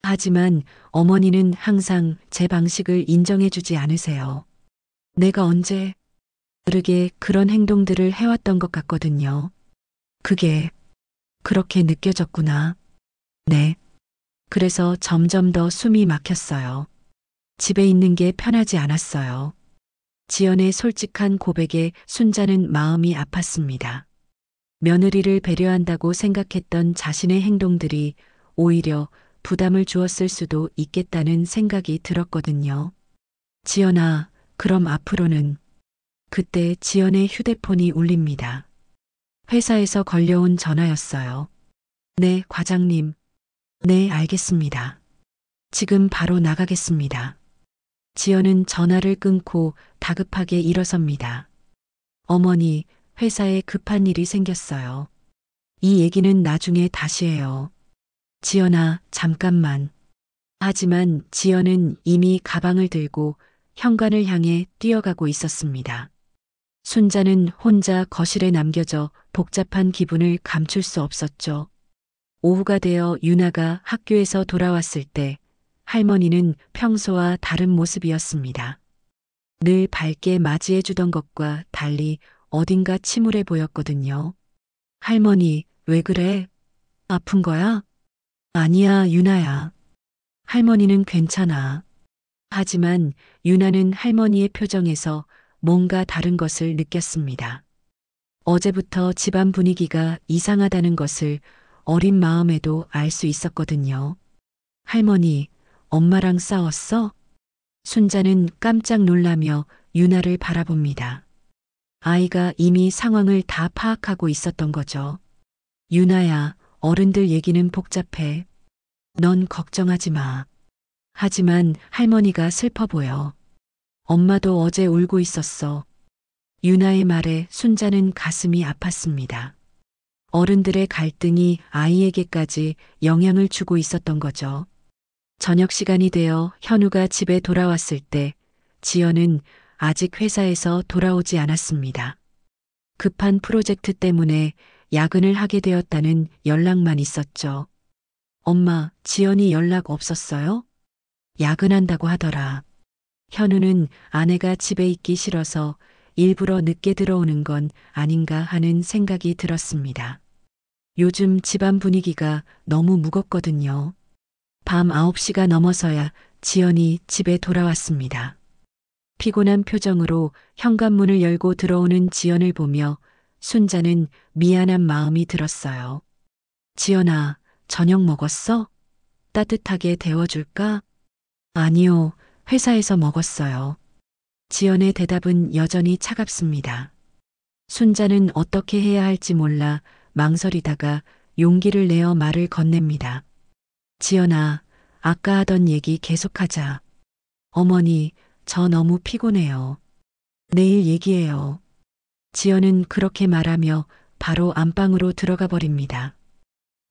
B: 하지만 어머니는 항상 제 방식을 인정해주지 않으세요. 내가 언제 모르게 그런 행동들을 해왔던 것 같거든요. 그게 그렇게 느껴졌구나. 네. 그래서 점점 더 숨이 막혔어요. 집에 있는 게 편하지 않았어요. 지연의 솔직한 고백에 순자는 마음이 아팠습니다. 며느리를 배려한다고 생각했던 자신의 행동들이 오히려 부담을 주었을 수도 있겠다는 생각이 들었거든요. 지연아, 그럼 앞으로는. 그때 지연의 휴대폰이 울립니다. 회사에서 걸려온 전화였어요. 네, 과장님. 네, 알겠습니다. 지금 바로 나가겠습니다. 지연은 전화를 끊고 다급하게 일어섭니다. 어머니, 회사에 급한 일이 생겼어요. 이 얘기는 나중에 다시 해요. 지연아, 잠깐만. 하지만 지연은 이미 가방을 들고 현관을 향해 뛰어가고 있었습니다. 순자는 혼자 거실에 남겨져 복잡한 기분을 감출 수 없었죠. 오후가 되어 유나가 학교에서 돌아왔을 때 할머니는 평소와 다른 모습이었습니다. 늘 밝게 맞이해주던 것과 달리 어딘가 침울해 보였거든요. 할머니, 왜 그래? 아픈 거야? 아니야, 유나야. 할머니는 괜찮아. 하지만 유나는 할머니의 표정에서 뭔가 다른 것을 느꼈습니다. 어제부터 집안 분위기가 이상하다는 것을 어린 마음에도 알 수 있었거든요. 할머니, 엄마랑 싸웠어? 순자는 깜짝 놀라며 유나를 바라봅니다. 아이가 이미 상황을 다 파악하고 있었던 거죠. 유나야, 어른들 얘기는 복잡해. 넌 걱정하지 마. 하지만 할머니가 슬퍼 보여. 엄마도 어제 울고 있었어. 유나의 말에 순자는 가슴이 아팠습니다. 어른들의 갈등이 아이에게까지 영향을 주고 있었던 거죠. 저녁 시간이 되어 현우가 집에 돌아왔을 때 지연은 아직 회사에서 돌아오지 않았습니다. 급한 프로젝트 때문에 야근을 하게 되었다는 연락만 있었죠. 엄마, 지연이 연락 없었어요? 야근한다고 하더라. 현우는 아내가 집에 있기 싫어서 일부러 늦게 들어오는 건 아닌가 하는 생각이 들었습니다. 요즘 집안 분위기가 너무 무겁거든요. 밤 9시가 넘어서야 지연이 집에 돌아왔습니다. 피곤한 표정으로 현관문을 열고 들어오는 지연을 보며 순자는 미안한 마음이 들었어요. 지연아, 저녁 먹었어? 따뜻하게 데워줄까? 아니요, 회사에서 먹었어요. 지연의 대답은 여전히 차갑습니다. 순자는 어떻게 해야 할지 몰라 망설이다가 용기를 내어 말을 건넵니다. 지연아, 아까 하던 얘기 계속하자. 어머니, 저 너무 피곤해요. 내일 얘기해요. 지연은 그렇게 말하며 바로 안방으로 들어가 버립니다.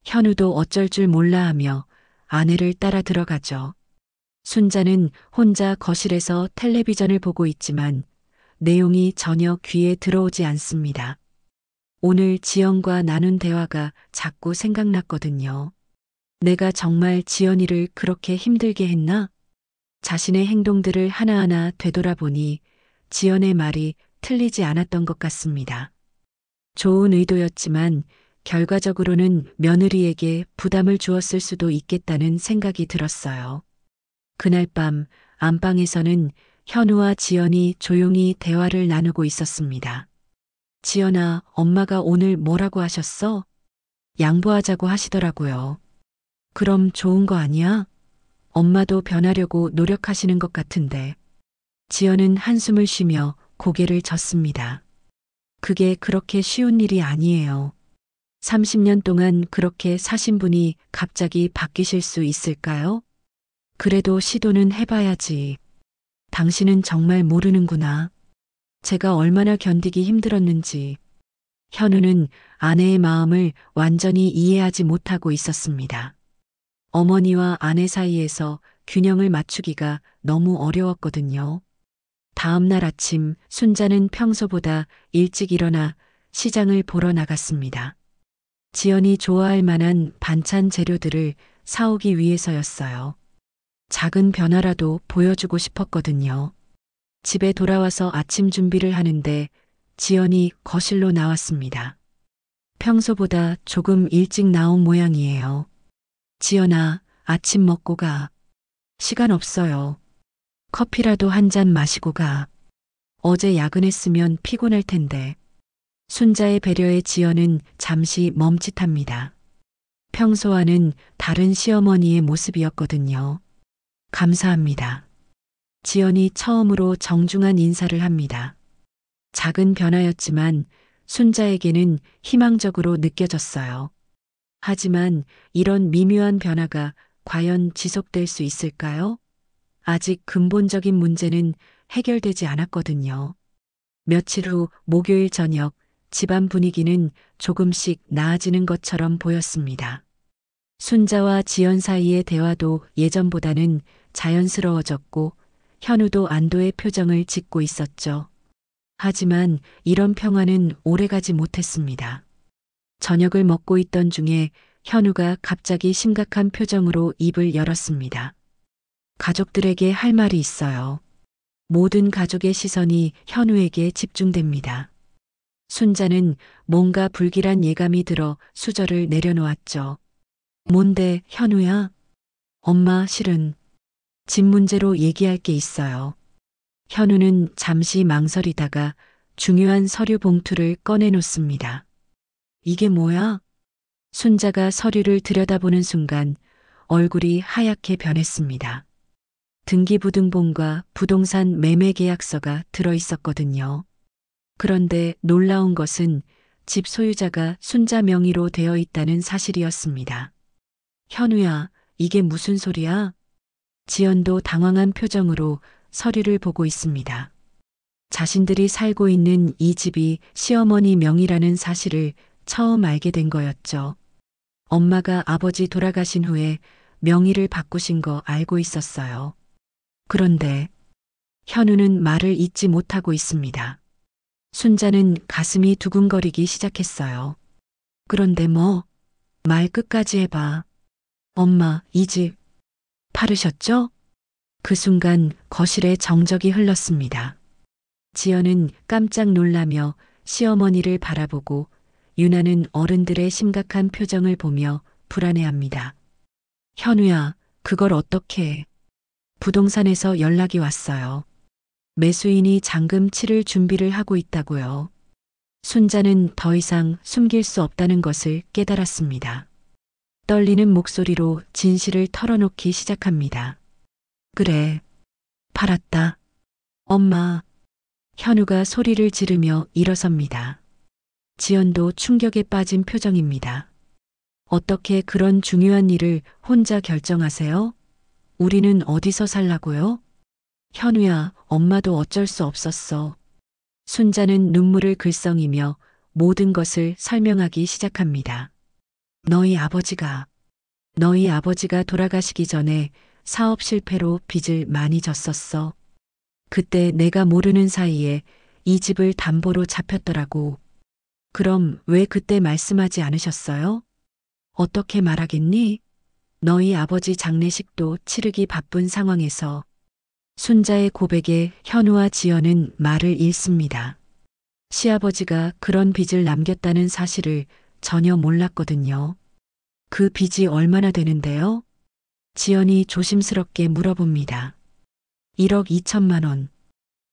B: 현우도 어쩔 줄 몰라 하며 아내를 따라 들어가죠. 순자는 혼자 거실에서 텔레비전을 보고 있지만 내용이 전혀 귀에 들어오지 않습니다. 오늘 지연과 나눈 대화가 자꾸 생각났거든요. 내가 정말 지연이를 그렇게 힘들게 했나? 자신의 행동들을 하나하나 되돌아보니 지연의 말이 틀리지 않았던 것 같습니다. 좋은 의도였지만 결과적으로는 며느리에게 부담을 주었을 수도 있겠다는 생각이 들었어요. 그날 밤 안방에서는 현우와 지연이 조용히 대화를 나누고 있었습니다. 지연아, 엄마가 오늘 뭐라고 하셨어? 양보하자고 하시더라고요. 그럼 좋은 거 아니야? 엄마도 변하려고 노력하시는 것 같은데. 지연은 한숨을 쉬며 고개를 젓습니다. 그게 그렇게 쉬운 일이 아니에요. 30년 동안 그렇게 사신 분이 갑자기 바뀌실 수 있을까요? 그래도 시도는 해봐야지. 당신은 정말 모르는구나. 제가 얼마나 견디기 힘들었는지. 현우는 아내의 마음을 완전히 이해하지 못하고 있었습니다. 어머니와 아내 사이에서 균형을 맞추기가 너무 어려웠거든요. 다음 날 아침 순자는 평소보다 일찍 일어나 시장을 보러 나갔습니다. 지연이 좋아할 만한 반찬 재료들을 사오기 위해서였어요. 작은 변화라도 보여주고 싶었거든요. 집에 돌아와서 아침 준비를 하는데 지연이 거실로 나왔습니다. 평소보다 조금 일찍 나온 모양이에요. 지연아, 아침 먹고 가. 시간 없어요. 커피라도 한 잔 마시고 가. 어제 야근했으면 피곤할 텐데. 순자의 배려에 지연은 잠시 멈칫합니다. 평소와는 다른 시어머니의 모습이었거든요. 감사합니다. 지연이 처음으로 정중한 인사를 합니다. 작은 변화였지만 순자에게는 희망적으로 느껴졌어요. 하지만 이런 미묘한 변화가 과연 지속될 수 있을까요? 아직 근본적인 문제는 해결되지 않았거든요. 며칠 후 목요일 저녁 집안 분위기는 조금씩 나아지는 것처럼 보였습니다. 순자와 지연 사이의 대화도 예전보다는 자연스러워졌고 현우도 안도의 표정을 짓고 있었죠. 하지만 이런 평화는 오래가지 못했습니다. 저녁을 먹고 있던 중에 현우가 갑자기 심각한 표정으로 입을 열었습니다. 가족들에게 할 말이 있어요. 모든 가족의 시선이 현우에게 집중됩니다. 순자는 뭔가 불길한 예감이 들어 수저를 내려놓았죠. 뭔데, 현우야? 엄마, 실은 집 문제로 얘기할 게 있어요. 현우는 잠시 망설이다가 중요한 서류 봉투를 꺼내놓습니다. 이게 뭐야? 순자가 서류를 들여다보는 순간 얼굴이 하얗게 변했습니다. 등기부등본과 부동산 매매 계약서가 들어 있었거든요. 그런데 놀라운 것은 집 소유자가 순자 명의로 되어 있다는 사실이었습니다. 현우야, 이게 무슨 소리야? 지연도 당황한 표정으로 서류를 보고 있습니다. 자신들이 살고 있는 이 집이 시어머니 명의라는 사실을 처음 알게 된 거였죠. 엄마가 아버지 돌아가신 후에 명의를 바꾸신 거 알고 있었어요. 그런데 현우는 말을 잇지 못하고 있습니다. 순자는 가슴이 두근거리기 시작했어요. 그런데 뭐? 말 끝까지 해봐. 엄마, 이 집 팔으셨죠? 그 순간 거실에 정적이 흘렀습니다. 지연은 깜짝 놀라며 시어머니를 바라보고 유나는 어른들의 심각한 표정을 보며 불안해합니다. 현우야, 그걸 어떻게 해? 부동산에서 연락이 왔어요. 매수인이 잔금 치를 준비를 하고 있다고요. 순자는 더 이상 숨길 수 없다는 것을 깨달았습니다. 떨리는 목소리로 진실을 털어놓기 시작합니다. 그래, 팔았다. 엄마. 현우가 소리를 지르며 일어섭니다. 지연도 충격에 빠진 표정입니다. 어떻게 그런 중요한 일을 혼자 결정하세요? 우리는 어디서 살라고요? 현우야, 엄마도 어쩔 수 없었어. 순자는 눈물을 글썽이며 모든 것을 설명하기 시작합니다. 너희 아버지가 돌아가시기 전에 사업 실패로 빚을 많이 졌었어. 그때 내가 모르는 사이에 이 집을 담보로 잡혔더라고. 그럼 왜 그때 말씀하지 않으셨어요? 어떻게 말하겠니? 너희 아버지 장례식도 치르기 바쁜 상황에서 순자의 고백에 현우와 지연은 말을 잃습니다. 시아버지가 그런 빚을 남겼다는 사실을 전혀 몰랐거든요. 그 빚이 얼마나 되는데요? 지연이 조심스럽게 물어봅니다. 1억 2천만 원.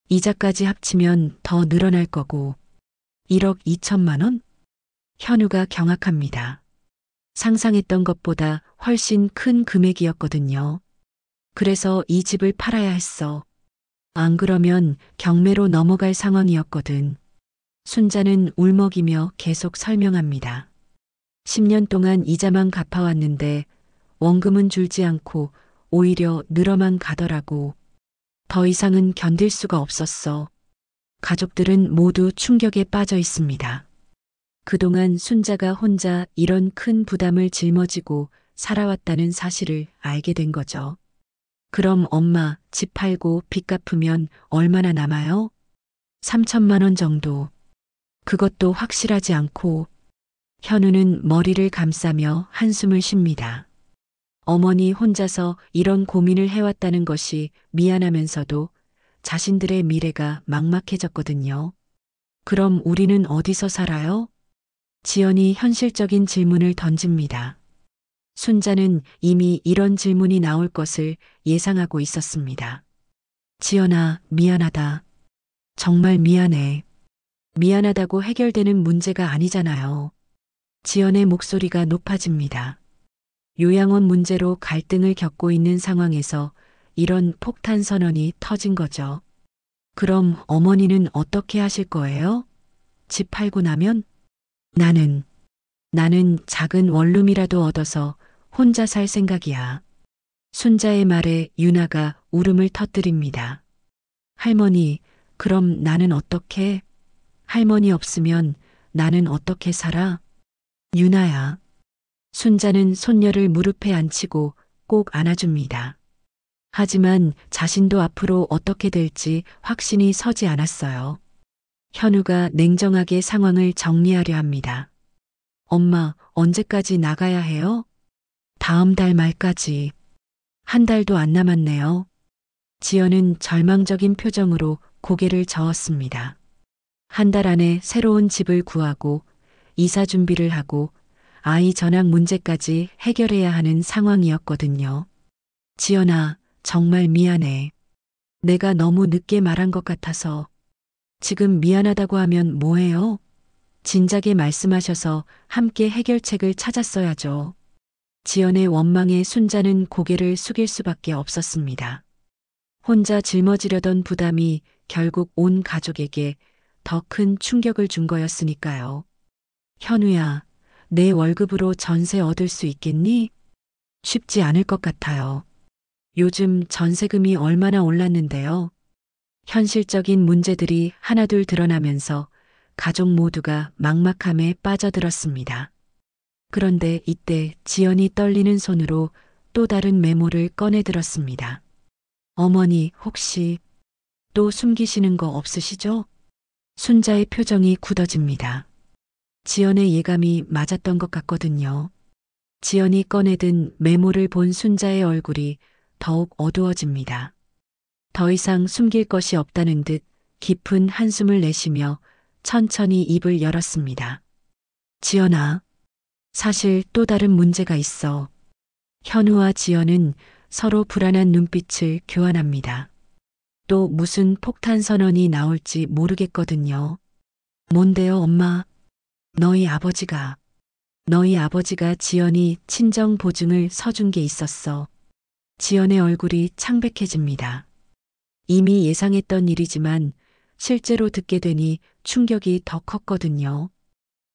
B: 이자까지 합치면 더 늘어날 거고. 1억 2천만 원? 현우가 경악합니다. 상상했던 것보다 훨씬 큰 금액이었거든요. 그래서 이 집을 팔아야 했어. 안 그러면 경매로 넘어갈 상황이었거든. 순자는 울먹이며 계속 설명합니다. 10년 동안 이자만 갚아왔는데 원금은 줄지 않고 오히려 늘어만 가더라고. 더 이상은 견딜 수가 없었어. 가족들은 모두 충격에 빠져 있습니다. 그동안 순자가 혼자 이런 큰 부담을 짊어지고 살아왔다는 사실을 알게 된 거죠. 그럼 엄마, 집 팔고 빚 갚으면 얼마나 남아요? 3천만 원 정도. 그것도 확실하지 않고. 현우는 머리를 감싸며 한숨을 쉽니다. 어머니 혼자서 이런 고민을 해왔다는 것이 미안하면서도 자신들의 미래가 막막해졌거든요. 그럼 우리는 어디서 살아요? 지연이 현실적인 질문을 던집니다. 순자는 이미 이런 질문이 나올 것을 예상하고 있었습니다. 지연아, 미안하다. 정말 미안해. 미안하다고 해결되는 문제가 아니잖아요. 지연의 목소리가 높아집니다. 요양원 문제로 갈등을 겪고 있는 상황에서 이런 폭탄 선언이 터진 거죠. 그럼 어머니는 어떻게 하실 거예요? 집 팔고 나면? 나는 작은 원룸이라도 얻어서 혼자 살 생각이야. 순자의 말에 유나가 울음을 터뜨립니다. 할머니, 그럼 나는 어떻게? 할머니 없으면 나는 어떻게 살아? 유나야. 순자는 손녀를 무릎에 앉히고 꼭 안아줍니다. 하지만 자신도 앞으로 어떻게 될지 확신이 서지 않았어요. 현우가 냉정하게 상황을 정리하려 합니다. 엄마, 언제까지 나가야 해요? 다음 달 말까지. 한 달도 안 남았네요. 지연은 절망적인 표정으로 고개를 저었습니다. 한 달 안에 새로운 집을 구하고 이사 준비를 하고 아이 전학 문제까지 해결해야 하는 상황이었거든요. 지연아, 정말 미안해. 내가 너무 늦게 말한 것 같아서. 지금 미안하다고 하면 뭐해요? 진작에 말씀하셔서 함께 해결책을 찾았어야죠. 지연의 원망에 순자는 고개를 숙일 수밖에 없었습니다. 혼자 짊어지려던 부담이 결국 온 가족에게 더 큰 충격을 준 거였으니까요. 현우야, 내 월급으로 전세 얻을 수 있겠니? 쉽지 않을 것 같아요. 요즘 전세금이 얼마나 올랐는데요. 현실적인 문제들이 하나둘 드러나면서 가족 모두가 막막함에 빠져들었습니다. 그런데 이때 지연이 떨리는 손으로 또 다른 메모를 꺼내들었습니다. 어머니, 혹시 또 숨기시는 거 없으시죠? 순자의 표정이 굳어집니다. 지연의 예감이 맞았던 것 같거든요. 지연이 꺼내든 메모를 본 순자의 얼굴이 더욱 어두워집니다. 더 이상 숨길 것이 없다는 듯 깊은 한숨을 내쉬며 천천히 입을 열었습니다. 지연아, 사실 또 다른 문제가 있어. 현우와 지연은 서로 불안한 눈빛을 교환합니다. 또 무슨 폭탄 선언이 나올지 모르겠거든요. 뭔데요, 엄마? 너희 아버지가 지연이 친정 보증을 서준 게 있었어. 지연의 얼굴이 창백해집니다. 이미 예상했던 일이지만 실제로 듣게 되니 충격이 더 컸거든요.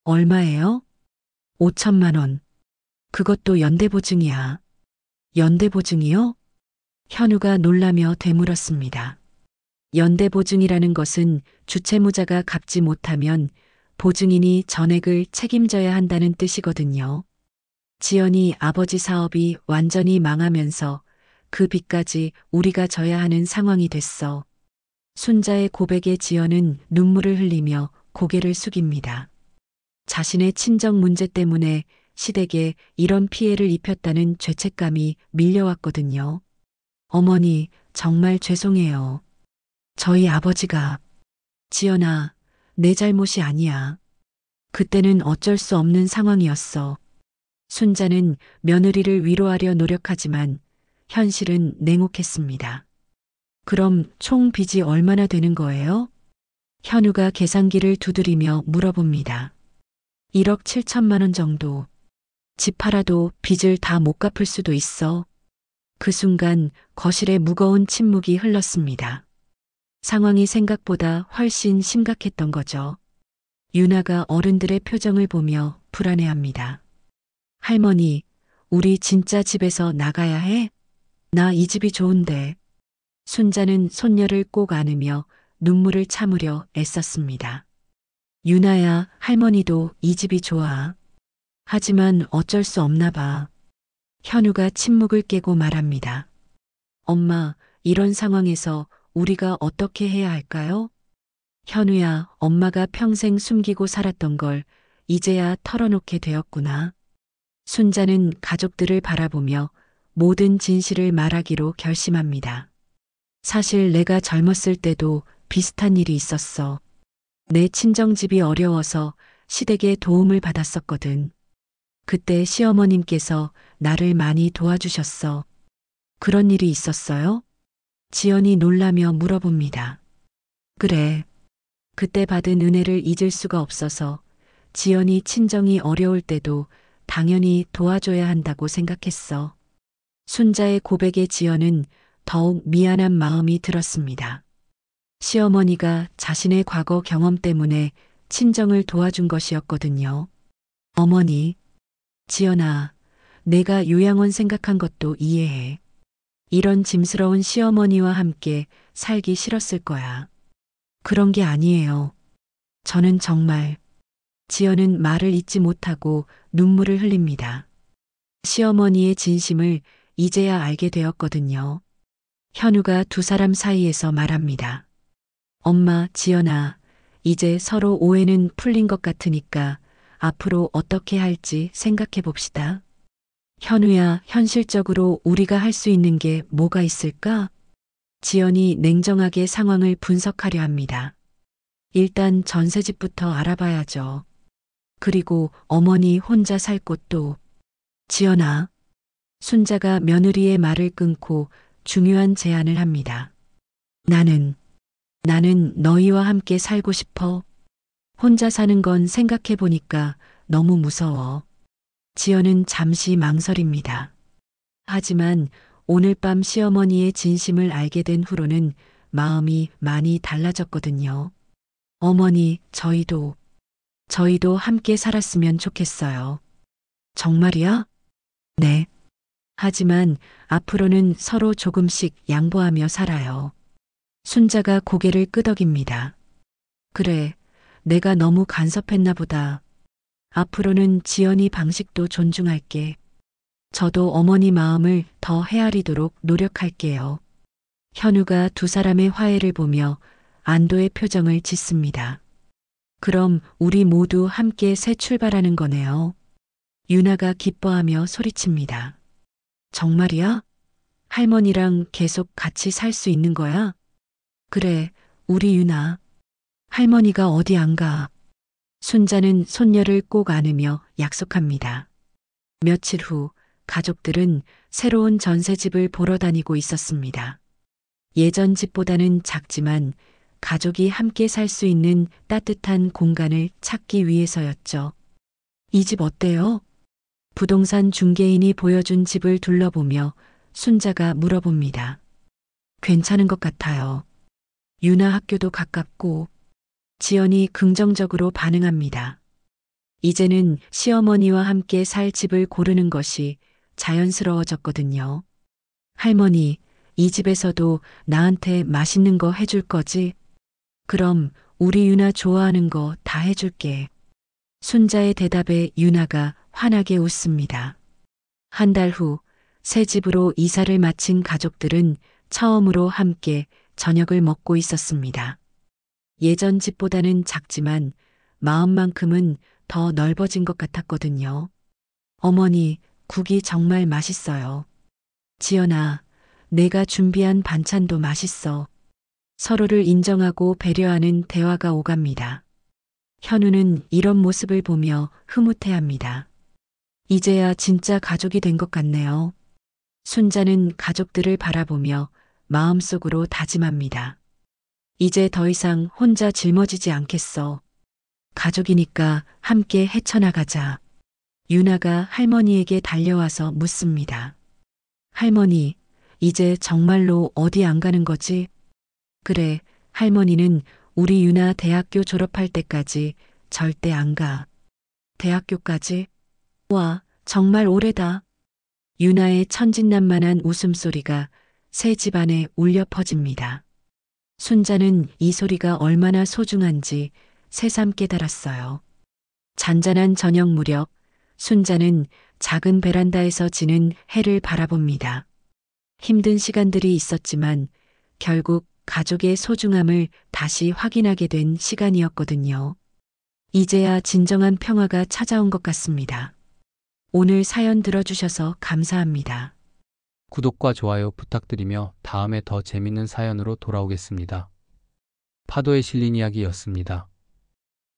B: 얼마예요? 5천만 원. 그것도 연대보증이야. 연대보증이요? 현우가 놀라며 되물었습니다. 연대보증이라는 것은 주채무자가 갚지 못하면 보증인이 전액을 책임져야 한다는 뜻이거든요. 지연이 아버지 사업이 완전히 망하면서 그 빚까지 우리가 져야 하는 상황이 됐어. 순자의 고백에 지연은 눈물을 흘리며 고개를 숙입니다. 자신의 친정 문제 때문에 시댁에 이런 피해를 입혔다는 죄책감이 밀려왔거든요. 어머니, 정말 죄송해요. 저희 아버지가. 지연아, 내 잘못이 아니야. 그때는 어쩔 수 없는 상황이었어. 순자는 며느리를 위로하려 노력하지만 현실은 냉혹했습니다. 그럼 총 빚이 얼마나 되는 거예요? 현우가 계산기를 두드리며 물어봅니다. 1억 7천만 원 정도. 집 팔아도 빚을 다 못 갚을 수도 있어. 그 순간 거실에 무거운 침묵이 흘렀습니다. 상황이 생각보다 훨씬 심각했던 거죠. 유나가 어른들의 표정을 보며 불안해합니다. 할머니, 우리 진짜 집에서 나가야 해? 나 이 집이 좋은데. 순자는 손녀를 꼭 안으며 눈물을 참으려 애썼습니다. 유나야, 할머니도 이 집이 좋아. 하지만 어쩔 수 없나 봐. 현우가 침묵을 깨고 말합니다. 엄마, 이런 상황에서 우리가 어떻게 해야 할까요? 현우야, 엄마가 평생 숨기고 살았던 걸 이제야 털어놓게 되었구나. 순자는 가족들을 바라보며 모든 진실을 말하기로 결심합니다. 사실 내가 젊었을 때도 비슷한 일이 있었어. 내 친정집이 어려워서 시댁의 도움을 받았었거든. 그때 시어머님께서 나를 많이 도와주셨어. 그런 일이 있었어요? 지연이 놀라며 물어봅니다. 그래. 그때 받은 은혜를 잊을 수가 없어서 지연이 친정이 어려울 때도 당연히 도와줘야 한다고 생각했어. 순자의 고백에 지연은 더욱 미안한 마음이 들었습니다. 시어머니가 자신의 과거 경험 때문에 친정을 도와준 것이었거든요. 어머니, 지연아, 내가 요양원 생각한 것도 이해해. 이런 짐스러운 시어머니와 함께 살기 싫었을 거야. 그런 게 아니에요. 저는 정말. 지연은 말을 잇지 못하고 눈물을 흘립니다. 시어머니의 진심을 이제야 알게 되었거든요. 현우가 두 사람 사이에서 말합니다. 엄마, 지연아, 이제 서로 오해는 풀린 것 같으니까 앞으로 어떻게 할지 생각해 봅시다. 현우야, 현실적으로 우리가 할 수 있는 게 뭐가 있을까? 지연이 냉정하게 상황을 분석하려 합니다. 일단 전세집부터 알아봐야죠. 그리고 어머니 혼자 살 곳도. 지연아. 순자가 며느리의 말을 끊고 중요한 제안을 합니다. 나는 너희와 함께 살고 싶어. 혼자 사는 건 생각해 보니까 너무 무서워. 지연은 잠시 망설입니다. 하지만 오늘 밤 시어머니의 진심을 알게 된 후로는 마음이 많이 달라졌거든요. 어머니, 저희도 함께 살았으면 좋겠어요. 정말이야? 네. 하지만 앞으로는 서로 조금씩 양보하며 살아요. 순자가 고개를 끄덕입니다. 그래, 내가 너무 간섭했나 보다. 앞으로는 지연이 방식도 존중할게. 저도 어머니 마음을 더 헤아리도록 노력할게요. 현우가 두 사람의 화해를 보며 안도의 표정을 짓습니다. 그럼 우리 모두 함께 새 출발하는 거네요. 유나가 기뻐하며 소리칩니다. 정말이야? 할머니랑 계속 같이 살 수 있는 거야? 그래, 우리 유나. 할머니가 어디 안 가. 순자는 손녀를 꼭 안으며 약속합니다. 며칠 후 가족들은 새로운 전세집을 보러 다니고 있었습니다. 예전 집보다는 작지만 가족이 함께 살 수 있는 따뜻한 공간을 찾기 위해서였죠. 이 집 어때요? 부동산 중개인이 보여준 집을 둘러보며 순자가 물어봅니다. 괜찮은 것 같아요. 유나 학교도 가깝고. 지연이 긍정적으로 반응합니다. 이제는 시어머니와 함께 살 집을 고르는 것이 자연스러워졌거든요. 할머니, 이 집에서도 나한테 맛있는 거 해줄 거지? 그럼 우리 유나 좋아하는 거 다 해줄게. 순자의 대답에 유나가 환하게 웃습니다. 한 달 후 새 집으로 이사를 마친 가족들은 처음으로 함께 저녁을 먹고 있었습니다. 예전 집보다는 작지만 마음만큼은 더 넓어진 것 같았거든요. 어머니, 국이 정말 맛있어요. 지연아, 내가 준비한 반찬도 맛있어. 서로를 인정하고 배려하는 대화가 오갑니다. 현우는 이런 모습을 보며 흐뭇해합니다. 이제야 진짜 가족이 된 것 같네요. 순자는 가족들을 바라보며 마음속으로 다짐합니다. 이제 더 이상 혼자 짊어지지 않겠어. 가족이니까 함께 헤쳐나가자. 유나가 할머니에게 달려와서 묻습니다. 할머니, 이제 정말로 어디 안 가는 거지? 그래, 할머니는 우리 유나 대학교 졸업할 때까지 절대 안 가. 대학교까지? 와, 정말 오래다. 유나의 천진난만한 웃음소리가 새 집안에 울려 퍼집니다. 순자는 이 소리가 얼마나 소중한지 새삼 깨달았어요. 잔잔한 저녁 무렵, 순자는 작은 베란다에서 지는 해를 바라봅니다. 힘든 시간들이 있었지만 결국 가족의 소중함을 다시 확인하게 된 시간이었거든요. 이제야 진정한 평화가 찾아온 것 같습니다. 오늘 사연 들어주셔서 감사합니다.
C: 구독과 좋아요 부탁드리며 다음에 더 재밌는 사연으로 돌아오겠습니다. 파도에 실린 이야기였습니다.